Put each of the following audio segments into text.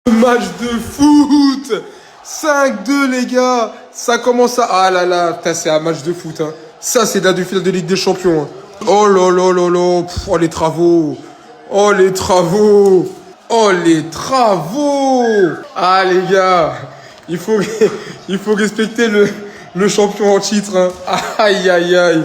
Match de foot 5-2 les gars. Ça commence à... Ah là là, c'est un match de foot. Hein. Ça, c'est de finale de Ligue des Champions. Hein. Oh là là là là. Oh les travaux. Oh les travaux. Oh les travaux. Ah les gars. Il faut, il faut respecter le champion en titre. Hein. Aïe aïe aïe.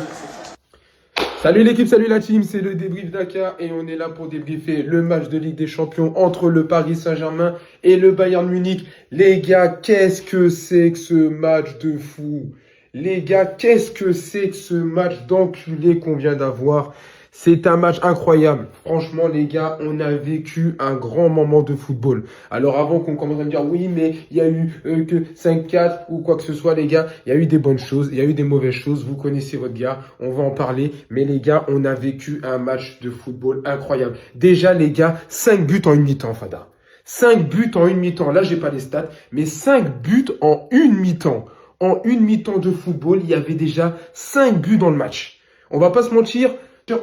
Salut l'équipe, salut la team, c'est le débrief Dakar et on est là pour débriefer le match de Ligue des Champions entre le Paris Saint-Germain et le Bayern Munich. Les gars, qu'est-ce que c'est que ce match de fou? Les gars, qu'est-ce que c'est que ce match d'enculé qu'on vient d'avoir? C'est un match incroyable. Franchement, les gars, on a vécu un grand moment de football. Alors avant qu'on commence à me dire, oui, mais il y a eu que 5-4 ou quoi que ce soit, les gars, il y a eu des bonnes choses, il y a eu des mauvaises choses. Vous connaissez votre gars, on va en parler. Mais les gars, on a vécu un match de football incroyable. Déjà, les gars, 5 buts en une mi-temps, Fada. 5 buts en une mi-temps. Là, j'ai pas les stats, mais 5 buts en une mi-temps. En une mi-temps de football, il y avait déjà 5 buts dans le match. On va pas se mentir.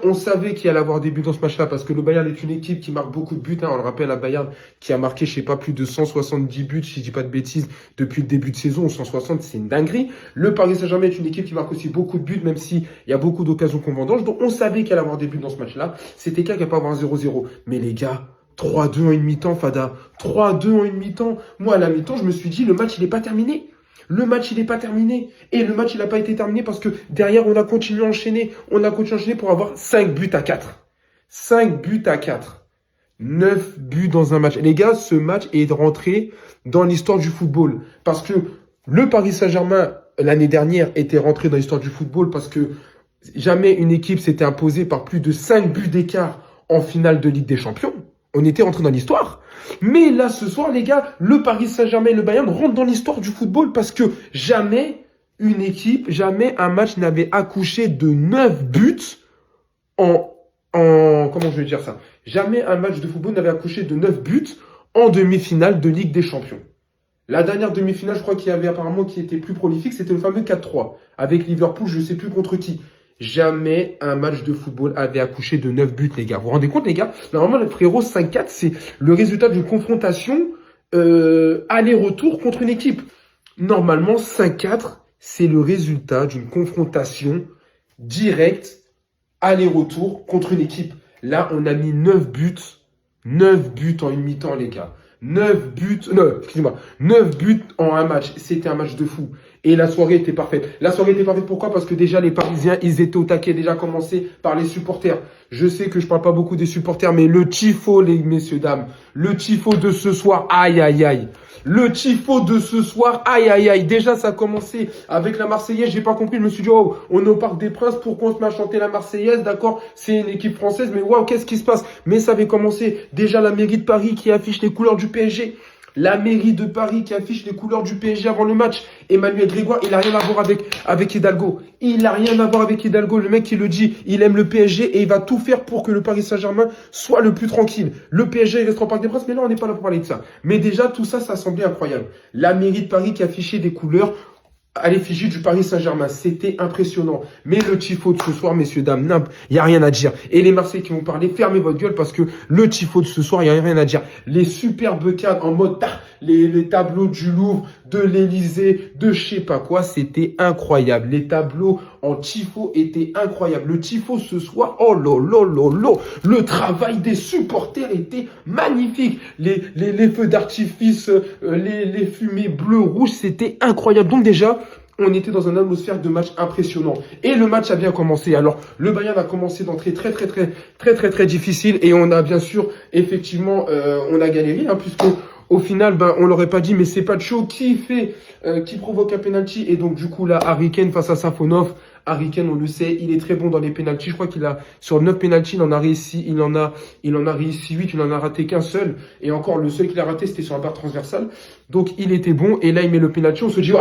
On savait qu'il allait avoir des buts dans ce match-là parce que le Bayern est une équipe qui marque beaucoup de buts. Hein. On le rappelle, à Bayern qui a marqué, je sais pas, plus de 170 buts, si je dis pas de bêtises, depuis le début de saison. 160, c'est une dinguerie. Le Paris Saint-Germain est une équipe qui marque aussi beaucoup de buts, même s'il y a beaucoup d'occasions qu'on vendange. Donc on savait qu'il allait avoir des buts dans ce match-là. C'était clair qu'il n'y a pas avoir un 0-0. Mais les gars, 3-2 en une mi-temps, Fada. 3-2 en une mi-temps. Moi, à la mi-temps, je me suis dit, le match, il n'est pas terminé. Le match, il n'est pas terminé. Et le match, il n'a pas été terminé parce que derrière, on a continué à enchaîner. On a continué à enchaîner pour avoir 5 buts à 4. 5 buts à 4. 9 buts dans un match. Et les gars, ce match est rentré dans l'histoire du football. Parce que le Paris Saint-Germain, l'année dernière, était rentré dans l'histoire du football parce que jamais une équipe s'était imposée par plus de 5 buts d'écart en finale de Ligue des Champions. On était rentré dans l'histoire. Mais là, ce soir, les gars, le Paris Saint-Germain et le Bayern rentrent dans l'histoire du football parce que jamais une équipe, jamais un match n'avait accouché de 9 buts comment je vais dire ça? Jamais un match de football n'avait accouché de 9 buts en demi-finale de Ligue des Champions. La dernière demi-finale, je crois qu'il y avait apparemment qui était plus prolifique, c'était le fameux 4-3 avec Liverpool, je ne sais plus contre qui. Jamais un match de football avait accouché de 9 buts, les gars. Vous vous rendez compte, les gars? Normalement, le frérot 5-4, c'est le résultat d'une confrontation aller-retour contre une équipe. Normalement, 5-4, c'est le résultat d'une confrontation directe aller-retour contre une équipe. Là, on a mis 9 buts. 9 buts en une mi-temps, les gars. 9 buts, non, excusez-moi, 9 buts en un match. C'était un match de fou. Et la soirée était parfaite. La soirée était parfaite, pourquoi? Parce que déjà, les Parisiens, ils étaient au taquet, déjà commencé par les supporters. Je sais que je parle pas beaucoup des supporters, mais le tifo, les messieurs, dames, le tifo de ce soir, aïe, aïe, aïe. Le tifo de ce soir, aïe, aïe, aïe. Déjà, ça a commencé avec la Marseillaise, j'ai pas compris. Je me suis dit, oh, on est au Parc des Princes, pourquoi on se met à chanter la Marseillaise? D'accord, c'est une équipe française, mais waouh, qu'est-ce qui se passe? Mais ça avait commencé déjà la mairie de Paris qui affiche les couleurs du PSG. La mairie de Paris qui affiche les couleurs du PSG avant le match. Emmanuel Grégoire, il n'a rien à voir avec Hidalgo. Il n'a rien à voir avec Hidalgo. Le mec qui le dit, il aime le PSG et il va tout faire pour que le Paris Saint-Germain soit le plus tranquille. Le PSG, il reste au Parc des Princes, mais là, on n'est pas là pour parler de ça. Mais déjà, tout ça, ça semblait incroyable. La mairie de Paris qui affichait des couleurs à l'effigie du Paris Saint-Germain. C'était impressionnant. Mais le tifo de ce soir, messieurs, dames, il n'y a rien à dire. Et les Marseillais qui vont parler, fermez votre gueule parce que le tifo de ce soir, il n'y a rien à dire. Les superbes cadres en mode les tableaux du Louvre, de l'Élysée, de je sais pas quoi, c'était incroyable. Les tableaux en tifo étaient incroyables. Le tifo ce soir, oh là là là là, le travail des supporters était magnifique. Les feux d'artifice, les fumées bleues, rouges, c'était incroyable. Donc déjà, on était dans une atmosphère de match impressionnant. Et le match a bien commencé. Alors, le Bayern a commencé d'entrée très difficile. Et on a bien sûr, effectivement, on a galéré, hein, puisque au final, on l'aurait pas dit, mais c'est Pacho qui provoque un penalty. Et donc, du coup, là, Harry Kane face à Safonov. Harry Kane, on le sait, il est très bon dans les penalties. Je crois qu'il a, sur 9 penalties, il en a réussi 8, il en a raté qu'un seul. Et encore, le seul qu'il a raté, c'était sur la barre transversale. Donc, il était bon. Et là, il met le penalty. On se dit,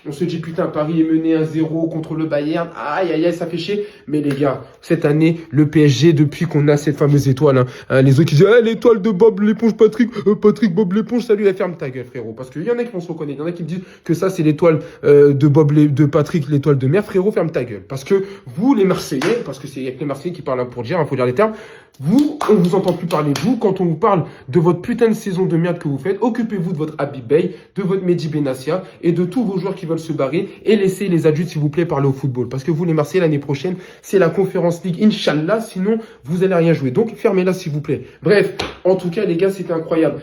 On se dit, putain, Paris est mené 1-0 contre le Bayern. Aïe, aïe, aïe, ça fait chier. Mais les gars, cette année, le PSG, depuis qu'on a cette fameuse étoile, les autres qui disent, l'étoile de Bob l'éponge, Patrick Bob l'éponge, salut, ferme ta gueule, frérot. Parce qu'il y en a qui vont se reconnaître. Il y en a qui me disent que ça, c'est l'étoile de Patrick, l'étoile de mer. Frérot, ferme ta gueule. Parce que vous, les Marseillais, parce que c'est avec les Marseillais qui parlent pour dire, faut dire les termes, vous, on vous entend plus parler de vous. Quand on vous parle de votre putain de saison de merde que vous faites, occupez-vous de votre Habib Beye, de votre Mehdi Benassia et de tous vos joueurs qui veulent se barrer et laissez les adultes, s'il vous plaît, parler au football. Parce que vous, les Marseillais, l'année prochaine, c'est la Conference League, Inch'Allah, sinon, vous allez rien jouer. Donc, fermez-la, s'il vous plaît. Bref, en tout cas, les gars, c'était incroyable.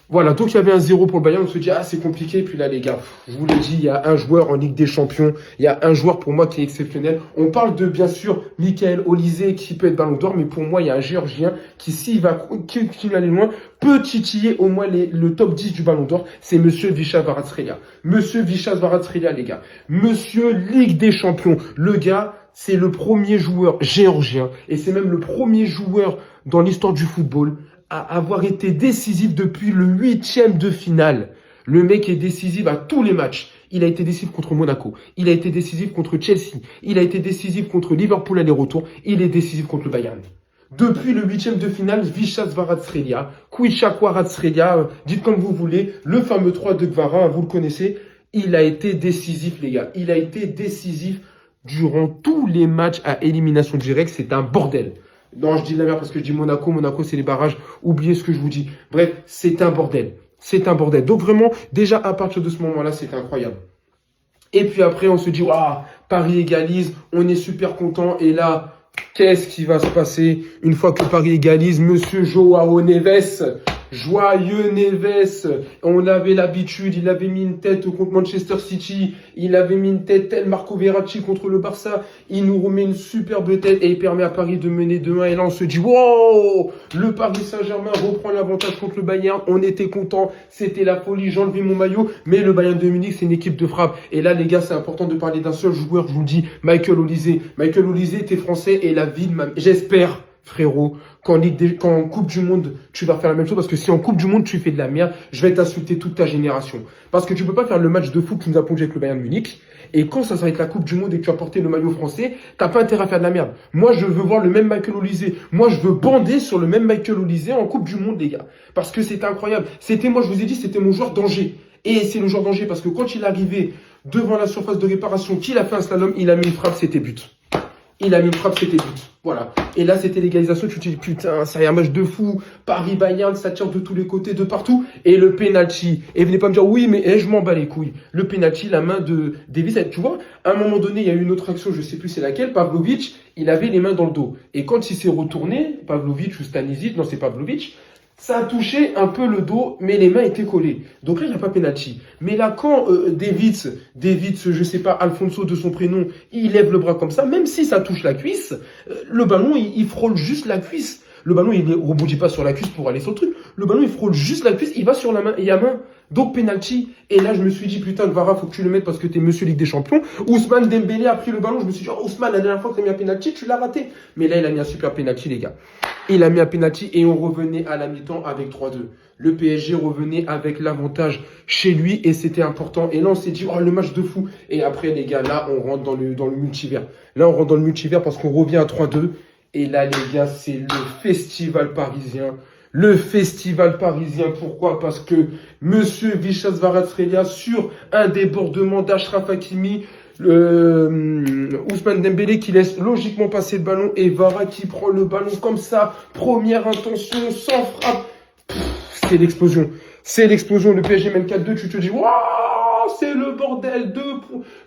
Voilà, donc il y avait 1-0 pour le Bayern, on se dit, c'est compliqué. Et puis là, les gars, je vous l'ai dit, il y a un joueur en Ligue des Champions, il y a un joueur pour moi qui est exceptionnel. On parle de, bien sûr, Michael Olise qui peut être Ballon d'Or, mais pour moi, il y a un Géorgien qui, s'il va continuer à aller loin, peut titiller au moins le top 10 du Ballon d'Or. C'est Monsieur Vichas Kvaratskhelia. Monsieur Vichas Kvaratskhelia, les gars. Monsieur Ligue des Champions. Le gars, c'est le premier joueur géorgien, et c'est même le premier joueur dans l'histoire du football à avoir été décisif depuis le 8e de finale. Le mec est décisif à tous les matchs. Il a été décisif contre Monaco. Il a été décisif contre Chelsea. Il a été décisif contre Liverpool aller-retour. Il est décisif contre le Bayern. Depuis le 8e de finale, Vichas Kvaratskhelia, Kvicha Kvaratskhelia, dites comme vous voulez, le fameux 3 de Kvara, vous le connaissez, il a été décisif, les gars. Il a été décisif durant tous les matchs à élimination directe. C'est un bordel. Non, je dis la merde parce que je dis Monaco. Monaco, c'est les barrages. Oubliez ce que je vous dis. Bref, c'est un bordel. C'est un bordel. Donc vraiment, déjà, à partir de ce moment-là, c'est incroyable. Et puis après, on se dit, waouh, Paris égalise. On est super content. Et là, qu'est-ce qui va se passer une fois que Paris égalise? Monsieur Joao Neves, joyeux Neves, on avait l'habitude, il avait mis une tête contre Manchester City, il avait mis une tête tel Marco Verratti contre le Barça, il nous remet une superbe tête et il permet à Paris de mener 2-1 et là on se dit wow, le Paris Saint-Germain reprend l'avantage contre le Bayern, on était content, c'était la folie, j'ai enlevé mon maillot, mais le Bayern de Munich c'est une équipe de frappe et là les gars c'est important de parler d'un seul joueur, je vous le dis, Michael Olise. Michael Olise, t'es français et la vie de ma... J'espère, frérot, qu'en Coupe du Monde, tu vas faire la même chose. Parce que si en Coupe du Monde, tu fais de la merde, je vais t'insulter toute ta génération. Parce que tu peux pas faire le match de foot qui nous a plongé avec le Bayern Munich. Et quand ça va être la Coupe du Monde et que tu as porté le maillot français, t'as pas intérêt à faire de la merde. Moi, je veux voir le même Michael Olise. Moi, je veux bander sur le même Michael Olise en Coupe du Monde, les gars. Parce que c'était incroyable. C'était, moi, je vous ai dit, c'était mon joueur danger. Et c'est le joueur danger parce que quand il est arrivé devant la surface de réparation, qu'il a fait un slalom, il a mis une frappe, c'était but. Il a mis une frappe, c'était but. Voilà. Et là, c'était l'égalisation. Tu te dis, putain, ça y est, un match de fou. Paris-Bayern, ça tire de tous les côtés, de partout. Et le penalty. Et venez pas me dire, oui, mais je m'en bats les couilles. Le penalty, la main de Davis. Tu vois, à un moment donné, il y a eu une autre action, je sais plus c'est laquelle. Pavlovic, il avait les mains dans le dos. Et quand il s'est retourné, Pavlovic ou Stanisic, non, c'est Pavlovic, ça a touché un peu le dos, mais les mains étaient collées. Donc là, il n'y a pas penalty. Mais là, quand Davids, je sais pas, Alfonso de son prénom, il lève le bras comme ça, même si ça touche la cuisse, le ballon, il frôle juste la cuisse. Le ballon, il ne rebondit pas sur la cuisse pour aller sur le truc. Le ballon, il frôle juste la cuisse, il va sur la main, et il y a main. Donc penalty. Et là, je me suis dit, putain, Kvara, faut que tu le mettes parce que t'es Monsieur Ligue des Champions. Ousmane Dembélé a pris le ballon. Je me suis dit, oh, Ousmane, la dernière fois que t'as mis un penalty, tu l'as raté. Mais là, il a mis un super penalty, les gars. Il a mis un penalty et on revenait à la mi-temps avec 3-2. Le PSG revenait avec l'avantage chez lui et c'était important. Et là, on s'est dit, oh, le match de fou. Et après, les gars, là, on rentre dans le multivers. Là, on rentre dans le multivers parce qu'on revient à 3-2. Et là, les gars, c'est le festival parisien. Le festival parisien, pourquoi? Parce que Monsieur Vichas Kvaratskhelia, sur un débordement d'Achraf Hakimi, Ousmane Dembélé qui laisse logiquement passer le ballon et Vara qui prend le ballon comme ça, première intention, sans frappe. C'est l'explosion. C'est l'explosion. Le PSG mène 4-2, tu te dis, waouh, c'est le bordel.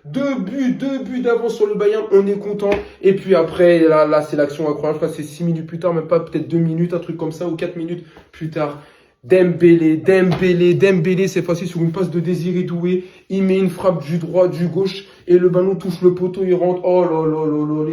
Deux buts d'avance sur le Bayern, on est content. Et puis après, là c'est l'action incroyable. Je crois que c'est 6 minutes plus tard, même pas, peut-être 2 minutes, un truc comme ça, ou 4 minutes plus tard. Dembélé, cette fois-ci sur une passe de Désiré Doué, il met une frappe du droit, du gauche, et le ballon touche le poteau, il rentre. Oh là là là là,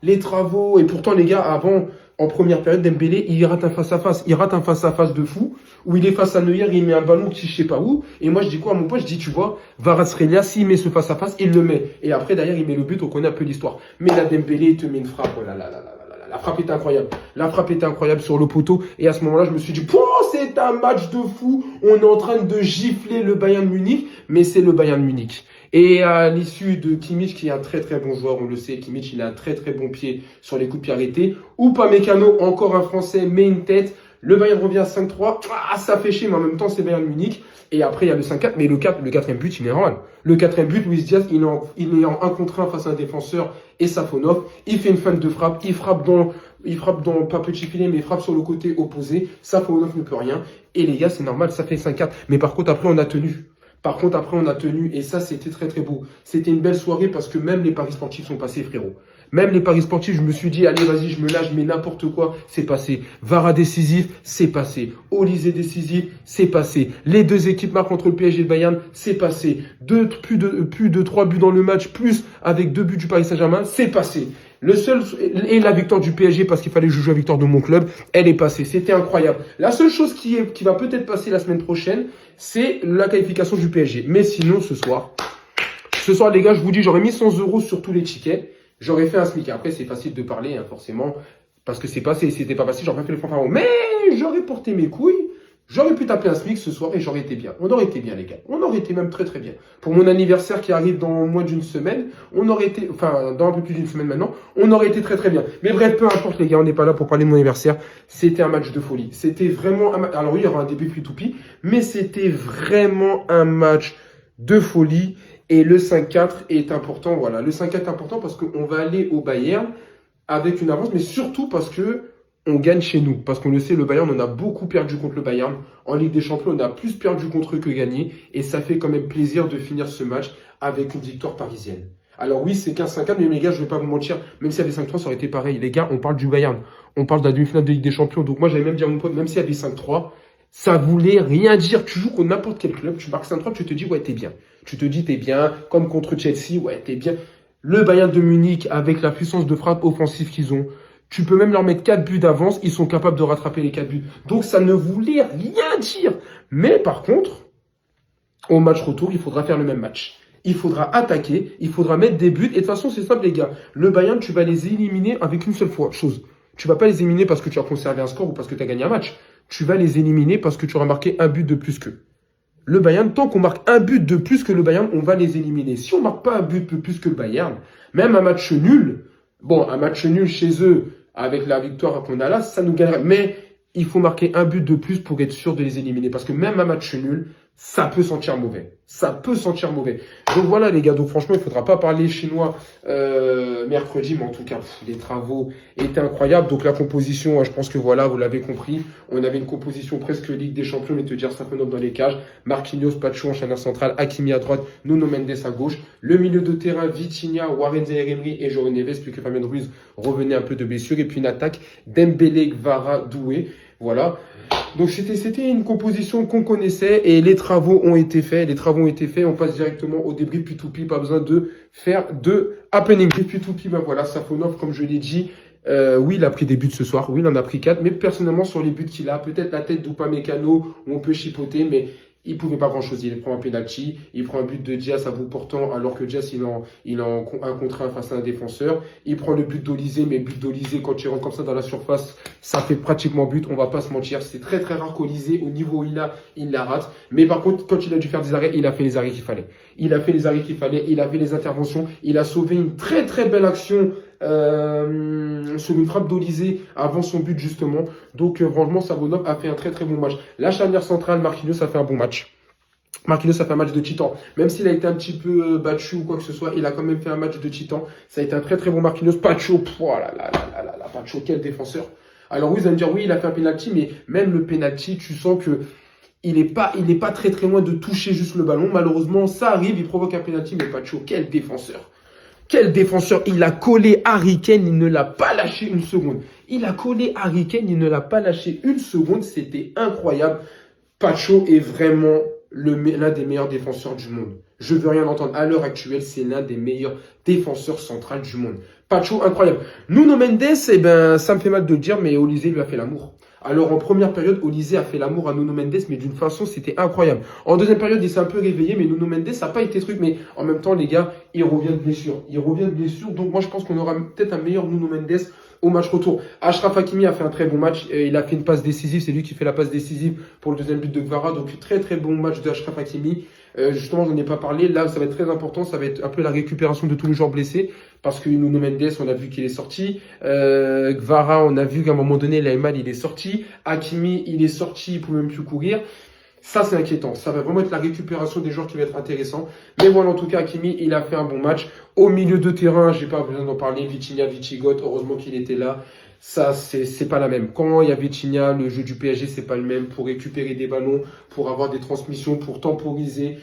les travaux. Et pourtant, les gars, avant, en première période, Dembélé, il rate un face-à-face. Il rate un face-à-face de fou, où il est face à Neuer, il met un ballon qui je sais pas où. Et moi, je dis quoi à mon pote? Je dis, tu vois, Kvaratskhelia, s'il met ce face-à-face, il le met. Et après, derrière, il met le but, on connaît un peu l'histoire. Mais là, Dembélé, il te met une frappe. Oh là là là là là là. La frappe était incroyable. La frappe était incroyable sur le poteau. Et à ce moment-là, je me suis dit, pouah, c'est un match de fou. On est en train de gifler le Bayern Munich, mais c'est le Bayern Munich. Et à l'issue de Kimmich, qui est un très très bon joueur, on le sait, Kimmich, il a un très très bon pied sur les coups de pied arrêtés. Upamecano, encore un Français, met une tête. Le Bayern revient à 5-3. Ah, ça fait chier, mais en même temps, c'est Bayern Munich. Et après, il y a le 5-4. Mais le quatrième but, il est normal. Le quatrième but, Luis Diaz, il est en 1 contre 1 face à un défenseur et Safonov. Il fait une feinte de frappe. Il frappe dans pas petit filet, mais il frappe sur le côté opposé. Safonov ne peut rien. Et les gars, c'est normal, ça fait 5-4. Mais par contre, après, on a tenu. Et ça, c'était très très beau. C'était une belle soirée parce que même les paris sportifs sont passés, frérot. Même les paris sportifs, je me suis dit, allez, vas-y, je me lâche, mais n'importe quoi, c'est passé. Vara décisif, c'est passé. Olysée décisif, c'est passé. Les deux équipes marquent entre le PSG et le Bayern, c'est passé. Plus de 3 buts dans le match, plus avec 2 buts du Paris Saint-Germain, c'est passé. Et la victoire du PSG, parce qu'il fallait jouer la victoire de mon club, elle est passée. C'était incroyable. La seule chose qui va peut-être passer la semaine prochaine, c'est la qualification du PSG. Mais sinon, ce soir, les gars, je vous dis, j'aurais mis 100 € sur tous les tickets. J'aurais fait un SMIC. Après, c'est facile de parler, hein, forcément, parce que c'est passé. Si c'était pas passé, j'aurais pas fait le fanfaron. Mais j'aurais porté mes couilles. J'aurais pu taper un SMIC ce soir et j'aurais été bien. On aurait été bien, les gars. On aurait été même très très bien. Pour mon anniversaire qui arrive dans moins d'une semaine, on aurait été, enfin, dans un peu plus d'une semaine maintenant, on aurait été très très bien. Mais bref, peu importe, les gars, on n'est pas là pour parler de mon anniversaire. C'était un match de folie. C'était vraiment un match. Alors oui, il y aura un début free-to-play, mais c'était vraiment un match de folie. Et le 5-4 est important. Voilà, le 5-4 est important parce qu'on va aller au Bayern avec une avance, mais surtout parce que on gagne chez nous. Parce qu'on le sait, le Bayern, on a beaucoup perdu contre le Bayern. En Ligue des Champions, on a plus perdu contre eux que gagné. Et ça fait quand même plaisir de finir ce match avec une victoire parisienne. Alors oui, c'est 15-5-4, mais les gars, je ne vais pas vous mentir, même s'il y avait 5-3, ça aurait été pareil. Les gars, on parle du Bayern. On parle de la demi-finale de Ligue des Champions. Donc moi, j'allais même dire à mon pote, même s'il y avait 5-3, ça voulait rien dire. Tu joues contre n'importe quel club, tu marques 5-3, tu te dis, ouais, t'es bien. Tu te dis, t'es bien. Comme contre Chelsea, ouais, t'es bien. Le Bayern de Munich, avec la puissance de frappe offensive qu'ils ont, tu peux même leur mettre 4 buts d'avance, ils sont capables de rattraper les 4 buts. Donc ça ne voulait rien dire. Mais par contre, au match retour, il faudra faire le même match. Il faudra attaquer, il faudra mettre des buts. Et de toute façon, c'est simple, les gars. Le Bayern, tu vas les éliminer avec une seule chose. Tu vas pas les éliminer parce que tu as conservé un score ou parce que tu as gagné un match. Tu vas les éliminer parce que tu auras marqué un but de plus qu'eux. Le Bayern, tant qu'on marque un but de plus que le Bayern, on va les éliminer. Si on marque pas un but de plus que le Bayern, même un match nul, bon, un match nul chez eux, avec la victoire qu'on a là, ça nous gagnerait. Mais il faut marquer un but de plus pour être sûr de les éliminer. Parce que même un match nul, ça peut sentir mauvais. Ça peut sentir mauvais. Donc voilà les gars, donc franchement, il ne faudra pas parler chinois mercredi, mais en tout cas, les travaux étaient incroyables. Donc la composition, je pense que voilà, vous l'avez compris. On avait une composition presque Ligue des Champions, mais te dire Safonov dans les cages, Marquinhos, Pacho en charnière centrale, Hakimi à droite, Nuno Mendes à gauche. Le milieu de terrain, Vitinha, Warren Zaïre-Emery et João Neves, puis que Fabien Ruiz revenait un peu de blessure. Et puis une attaque, Dembélé, Kvara, Doué. Voilà. Donc c'était une composition qu'on connaissait et les travaux ont été faits. On passe directement au débrief P2P. Pas besoin de faire de happening. Et P2P, ben voilà, Safonov, comme je l'ai dit. Oui, il a pris des buts ce soir. Oui, il en a pris 4. Mais personnellement, sur les buts qu'il a, peut-être la tête d'Upamecano, où on peut chipoter, mais il pouvait pas grand-chose. Il prend un penalty, il prend un but de Diaz à bout portant, alors que Diaz, il est en un contre un face à un défenseur. Il prend le but d'Olysée, mais but d'Olysée, quand il rentre comme ça dans la surface, ça fait pratiquement but. On va pas se mentir. C'est très, très rare qu'Olysée, au niveau où il la rate. Mais par contre, quand il a dû faire des arrêts, il a fait les arrêts qu'il fallait. Il a fait les interventions. Il a sauvé une très, très belle action sur une frappe d'Olysée avant son but justement. Donc franchement, Safonov a fait un très très bon match. La charnière centrale, Marquinhos a fait un bon match. Marquinhos a fait un match de titan. Même s'il a été un petit peu battu ou quoi que ce soit, il a quand même fait un match de titan. Ça a été un très très bon Marquinhos. Pacho, Pacho, quel défenseur. Alors oui, vous allez me dire, oui, il a fait un penalty, mais même le penalty, tu sens que il est pas très très loin de toucher juste le ballon. Malheureusement, ça arrive, il provoque un penalty, mais Pacho, quel défenseur. Quel défenseur. Il a collé Harry Kane, il ne l'a pas lâché une seconde. C'était incroyable. Pacho est vraiment l'un des meilleurs défenseurs du monde. Je veux rien entendre. À l'heure actuelle, c'est l'un des meilleurs défenseurs centrales du monde. Pacho, incroyable. Nuno Mendes, ça me fait mal de le dire, mais Olysée lui a fait l'amour. Alors en première période, Olysée a fait l'amour à Nuno Mendes, mais d'une façon, c'était incroyable. En deuxième période, il s'est un peu réveillé, mais Nuno Mendes, ça n'a pas été truc. Mais en même temps, les gars, il revient de blessure. Il revient de blessure, donc moi je pense qu'on aura peut-être un meilleur Nuno Mendes au match retour. Achraf Hakimi a fait un très bon match. Il a fait une passe décisive. C'est lui qui fait la passe décisive pour le deuxième but de Kvara. Donc très très bon match de Achraf Hakimi. Justement, je n'en ai pas parlé. Là, ça va être très important. Ça va être un peu la récupération de tous les joueurs blessés. Parce que Nuno Mendes, on a vu qu'il est sorti. Kvara, on a vu qu'à un moment donné, Layman, il est sorti. Hakimi, il est sorti. Il ne pouvait même plus courir. Ça, c'est inquiétant. Ça va vraiment être la récupération des joueurs qui va être intéressant. Mais voilà, en tout cas, Hakimi, il a fait un bon match. Au milieu de terrain, j'ai pas besoin d'en parler. Vitinha, Vichigot, heureusement qu'il était là. Ça, c'est pas la même. Quand il y a Vitinha, le jeu du PSG, c'est pas le même. Pour récupérer des ballons, pour avoir des transmissions, pour temporiser,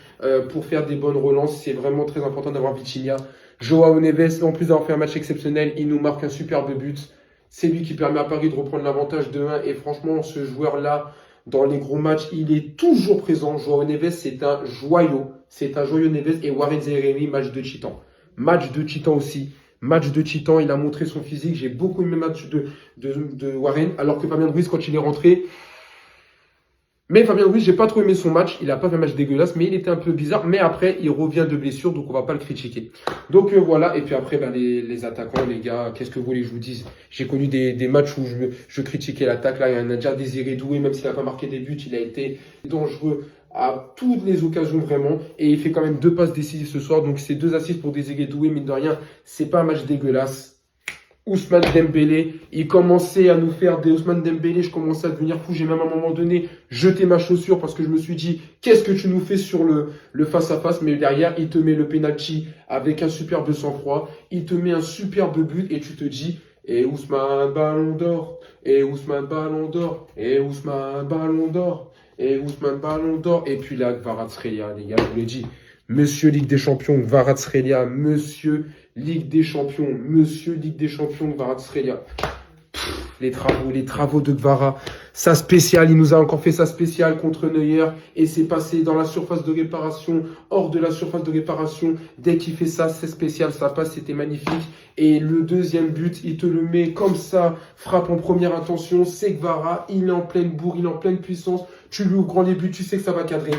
pour faire des bonnes relances, c'est vraiment très important d'avoir Vitinha. Joao Neves, en plus d'avoir fait un match exceptionnel, il nous marque un superbe but. C'est lui qui permet à Paris de reprendre l'avantage de 1. Et franchement, ce joueur-là, dans les gros matchs, il est toujours présent. Joao Neves, c'est un joyau. C'est un joyau Neves. Et Warren Zaïre-Emery, match de titan. Match de titan aussi. Match de titan, il a montré son physique. J'ai beaucoup aimé le match de Warren. Alors que Fabien Ruiz, quand il est rentré... Mais Fabien Ruiz, j'ai pas trop aimé son match. Il a pas fait un match dégueulasse, mais il était un peu bizarre. Mais après, il revient de blessure, donc on va pas le critiquer. Donc voilà. Et puis après, les attaquants, les gars, qu'est-ce que vous voulez que je vous dise? J'ai connu des matchs où je critiquais l'attaque. Là, il y en a déjà Désiré Doué, même s'il n'a pas marqué des buts, il a été dangereux à toutes les occasions vraiment. Et il fait quand même 2 passes décisives ce soir. Donc c'est 2 assists pour Désiré Doué, mine de rien. C'est pas un match dégueulasse. Ousmane Dembélé, il commençait à nous faire des Ousmane Dembélé, je commençais à devenir fou, j'ai même à un moment donné jeté ma chaussure parce que je me suis dit, qu'est-ce que tu nous fais sur le face-à-face, mais derrière, il te met le penalty avec un superbe sang-froid, il te met un superbe but et tu te dis, et Ousmane Ballon d'Or, et Ousmane Ballon d'Or, et Ousmane Ballon d'Or, et Ousmane Ballon d'Or, et puis là, Kvaratskhelia, les gars, je vous l'ai dit, Monsieur Ligue des Champions, Kvaratskhelia, Monsieur Ligue des Champions, Monsieur Ligue des Champions, Kvaratskhelia. Les travaux de Kvara. Sa spéciale, il nous a encore fait sa spéciale contre Neuer et c'est passé dans la surface de réparation, hors de la surface de réparation. Dès qu'il fait ça, c'est spécial, ça passe, c'était magnifique. Et le deuxième but, il te le met comme ça, frappe en première intention, c'est Kvara, il est en pleine bourre, il est en pleine puissance. Tu lui ouvres les buts, tu sais que ça va cadrer.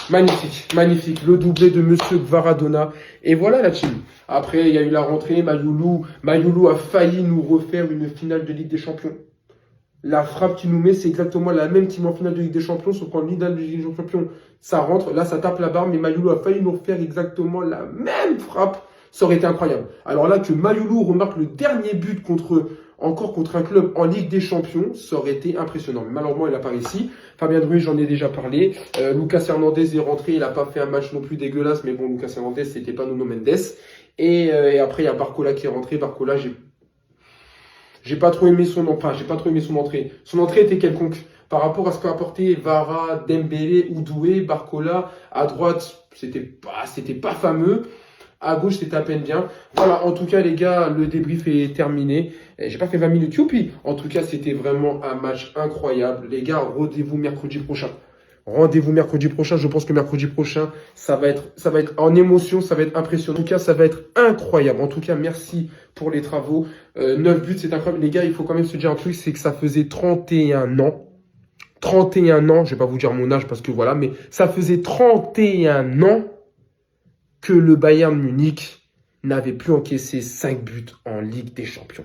Magnifique, magnifique. Le doublé de Monsieur Kvaradona. Et voilà la team. Après, il y a eu la rentrée. Mayoulou a failli nous refaire une finale de Ligue des Champions. La frappe qu'il nous met, c'est exactement la même team en finale de Ligue des Champions. Sauf qu'en finale de Ligue des Champions, ça rentre. Là, ça tape la barre. Mais Mayoulou a failli nous refaire exactement la même frappe. Ça aurait été incroyable. Alors là, que Mayoulou remarque le dernier but contre un club en Ligue des Champions, ça aurait été impressionnant. Mais malheureusement, il n'a pas réussi. Fabien Ruiz, j'en ai déjà parlé. Lucas Hernandez est rentré, il n'a pas fait un match non plus dégueulasse, mais bon, Lucas Hernandez, c'était pas Nuno Mendes. Et après, il y a Barcola qui est rentré. Barcola, j'ai pas trop aimé son entrée. Son entrée était quelconque. Par rapport à ce qu'a apporté Vara, Dembélé ou Doué, Barcola, à droite, c'était pas fameux. À gauche, c'était à peine bien. Voilà, en tout cas, les gars, le débrief est terminé. J'ai pas fait 20 minutes youpi. En tout cas, c'était vraiment un match incroyable. Les gars, rendez-vous mercredi prochain. Rendez-vous mercredi prochain. Je pense que mercredi prochain, ça va être en émotion, ça va être impressionnant. En tout cas, ça va être incroyable. En tout cas, merci pour les travaux. 9 buts, c'est incroyable. Les gars, il faut quand même se dire un truc, c'est que ça faisait 31 ans. 31 ans, je vais pas vous dire mon âge parce que voilà, mais ça faisait 31 ans que le Bayern Munich n'avait plus encaissé 5 buts en Ligue des Champions.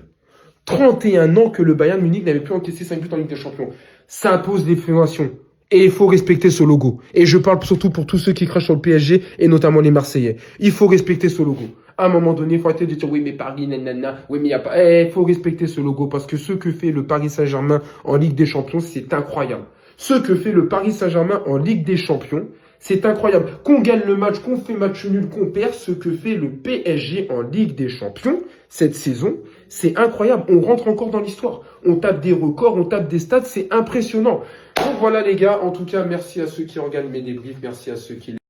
31 ans que le Bayern Munich n'avait plus encaissé 5 buts en Ligue des Champions. Ça impose les formations. Et il faut respecter ce logo. Et je parle surtout pour tous ceux qui crachent sur le PSG, et notamment les Marseillais. Il faut respecter ce logo. À un moment donné, il faut arrêter de dire oui, mais Paris, nanana, oui, mais il n'y a pas. Il faut respecter ce logo parce que ce que fait le Paris Saint-Germain en Ligue des Champions, c'est incroyable. Ce que fait le Paris Saint-Germain en Ligue des Champions, c'est incroyable. Qu'on gagne le match, qu'on fait match nul, qu'on perd, ce que fait le PSG en Ligue des Champions cette saison, c'est incroyable. On rentre encore dans l'histoire. On tape des records, on tape des stats, c'est impressionnant. Donc voilà les gars, en tout cas, merci à ceux qui regardent mes débriefs, merci à ceux qui